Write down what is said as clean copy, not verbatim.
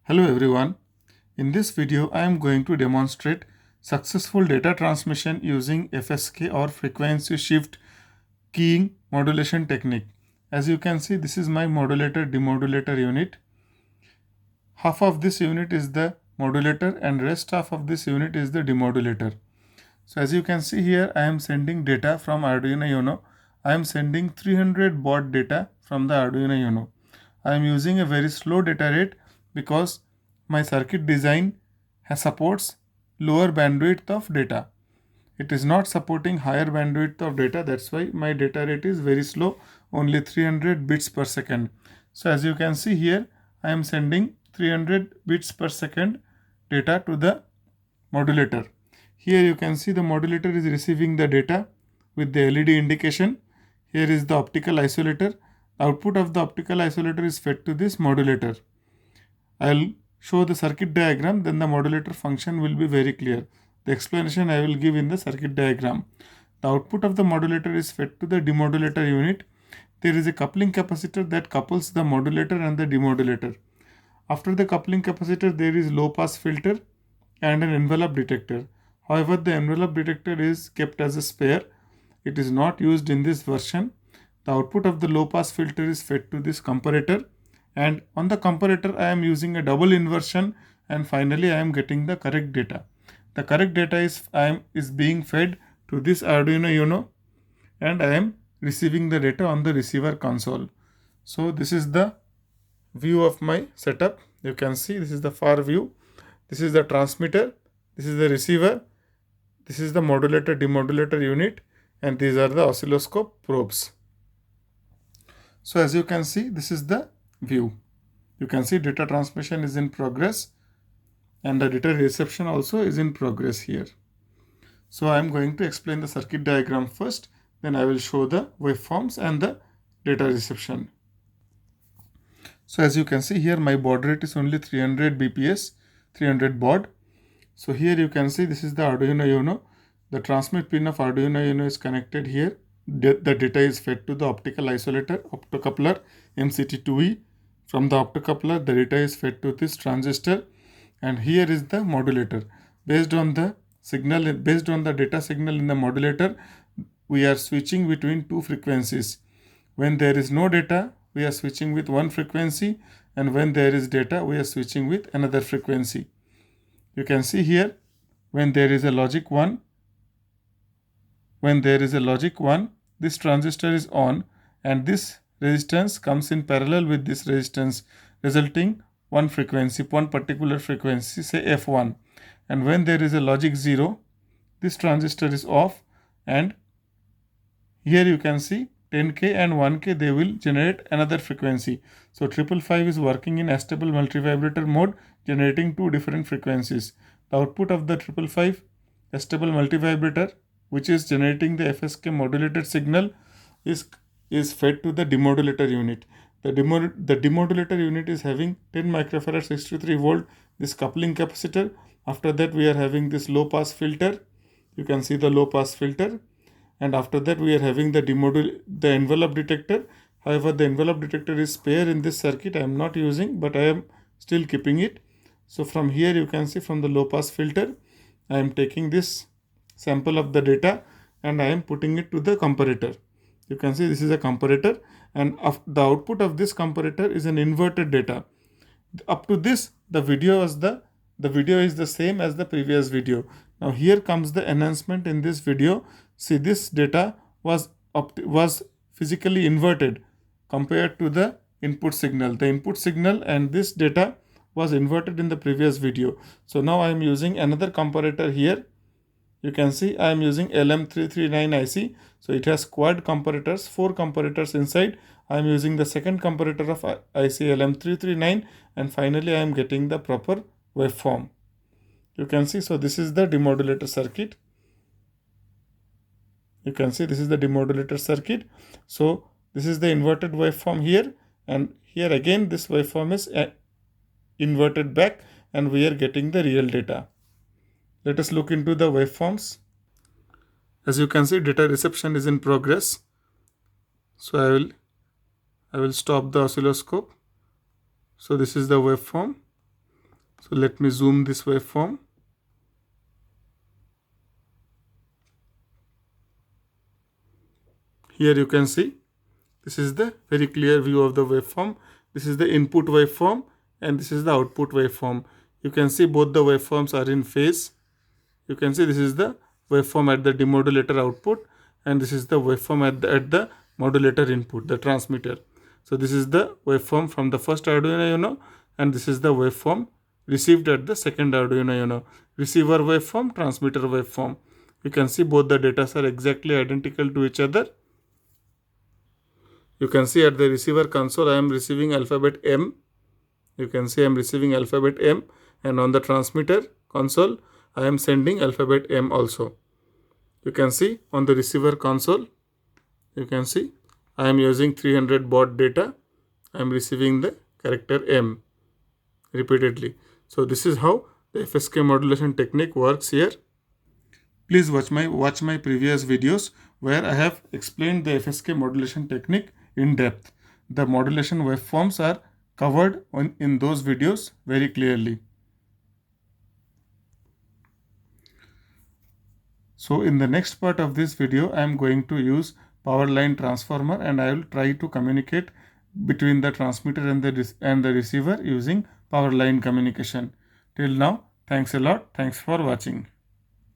Hello everyone. In this video I am going to demonstrate successful data transmission using FSK or frequency shift keying modulation technique. As you can see, this is my modulator demodulator unit. Half of this unit is the modulator and rest half of this unit is the demodulator. So as you can see here, I am sending data from Arduino Uno. I am sending 300 baud data from the Arduino Uno. I am using a very slow data rate because my circuit design supports lower bandwidth of data. It is not supporting higher bandwidth of data. That's why my data rate is very slow, only 300 bits per second. So as you can see here, I am sending 300 bits per second data to the modulator. Here you can see the modulator is receiving the data with the LED indication. Here is the optical isolator. The output of the optical isolator is fed to this modulator. I'll show the circuit diagram, then the modulator function will be very clear. The explanation I will give in the circuit diagram. The output of the modulator is fed to the demodulator unit. There is a coupling capacitor that couples the modulator and the demodulator. After the coupling capacitor, there is low pass filter and an envelope detector. However, the envelope detector is kept as a spare. It is not used in this version. The output of the low pass filter is fed to this comparator, and on the comparator I am using a double inversion, and finally I am getting the correct data. The correct data is being fed to this Arduino Uno, and I am receiving the data on the receiver console. So this is the view of my setup. You can see this is the far view. This is the transmitter. This is the receiver. This is the modulator demodulator unit, and these are the oscilloscope probes. So as you can see, this is the view. You can see data transmission is in progress and the data reception also is in progress here. So I am going to explain the circuit diagram first, then I will show the waveforms and the data reception. So as you can see here, my baud rate is only 300 bps, 300 baud. So here you can see this is the Arduino Uno. The transmit pin of Arduino Uno is connected here. The data is fed to the optical isolator, optocoupler MCT2E. From the optocoupler, the data is fed to this transistor, and here is the modulator. Based on the data signal in the modulator, we are switching between two frequencies. When there is no data, we are switching with one frequency, and when there is data, we are switching with another frequency. You can see here, when there is a logic 1, this transistor is on, and this resistance comes in parallel with this resistance, resulting one particular frequency, say F1. And when there is a logic 0, this transistor is off, and here you can see 10K and 1K, they will generate another frequency. So 555 is working in astable multivibrator mode, generating two different frequencies. The output of the 555 astable multivibrator, which is generating the FSK modulated signal, is fed to the demodulator unit. The demodulator unit is having 10 microfarad 63 volt, this coupling capacitor. After that we are having this low pass filter. You can see the low pass filter. And after that we are having the envelope detector. However, the envelope detector is spare in this circuit. I am not using, but I am still keeping it. So from here you can see, from the low pass filter, I am taking this sample of the data and I am putting it to the comparator. You can see this is a comparator, and the output of this comparator is an inverted data. Up to this, the video is the same as the previous video. Now here comes the enhancement in this video. See, this data was physically inverted compared to the input signal. The input signal and this data was inverted in the previous video. So now I am using another comparator here. You can see I am using LM339 IC. So it has quad comparators, 4 comparators inside. I am using the second comparator of IC LM339, and finally I am getting the proper waveform. You can see, so this is the demodulator circuit. You can see this is the demodulator circuit. So this is the inverted waveform here, and here again this waveform is inverted back, and we are getting the real data. Let us look into the waveforms. As you can see, data reception is in progress. So I will stop the oscilloscope. So this is the waveform. So let me zoom this waveform. Here you can see this is the very clear view of the waveform. This is the input waveform and this is the output waveform. You can see both the waveforms are in phase. You can see this is the waveform at the demodulator output and this is the waveform at the modulator input, the transmitter. So this is the waveform from the first Arduino Uno and this is the waveform received at the second Arduino Uno. Receiver waveform, transmitter waveform. You can see both the data are exactly identical to each other. You can see at the receiver console I am receiving alphabet M. You can see I am receiving alphabet M, and on the transmitter console I am sending alphabet M also. You can see on the receiver console, you can see I am using 300 baud data. I am receiving the character M repeatedly. So this is how the FSK modulation technique works here. Please watch my previous videos where I have explained the FSK modulation technique in depth. The modulation waveforms are covered in those videos very clearly. So in the next part of this video, I am going to use power line transformer and I will try to communicate between the transmitter and the receiver using power line communication. Till now, thanks a lot. Thanks for watching.